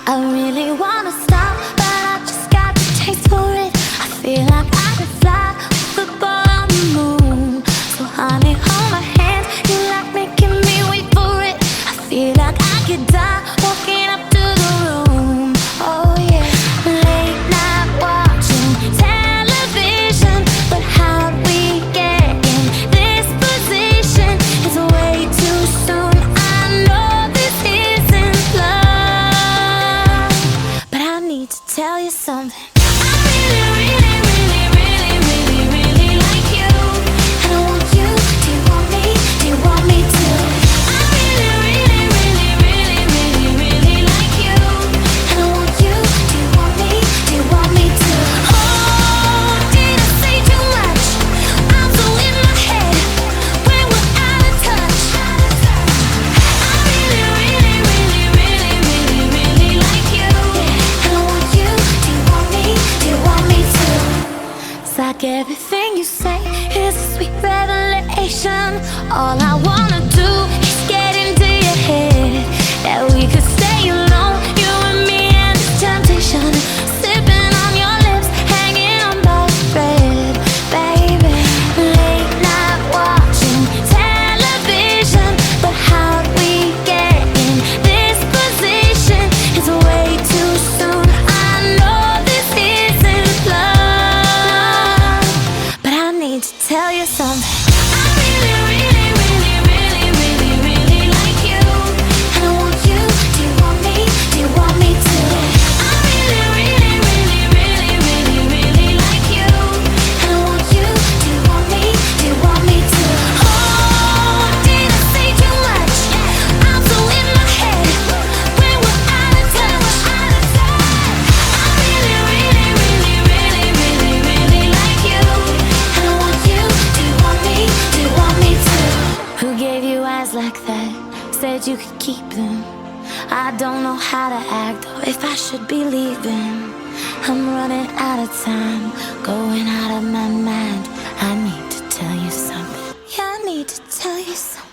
I really wanna stop, but I just got the taste for it. I feel like I could fly with the ball on the moon. So honey, hold my hand, you like making me wait for it. I feel like I could die walking up to the room. Oh yeah, late night watching television, but how'd we get in this position? It's way too soon, I know this isn't love, but I need to tell you something. Like everything you say is a sweet revelation. All I wanna do is get into your head, that we could stay alone, you and me and this temptation, sipping on your lips, hanging on by a thread, baby. Late night watching television, but how'd we get in this position? It's way too soon, I know this isn't love, to tell you something. I really like you, and I want you. Do you want me? Do you want me to? I really like you, and I want you. Do you want me? Do you want me to? Oh, did I say too much? I'm so in my head when we're out of touch. I really like you. Who gave you eyes like that? Said you could keep them. I don't know how to act or if I should be leaving. I'm running out of time, going out of my mind. I need to tell you something. Yeah, I need to tell you something.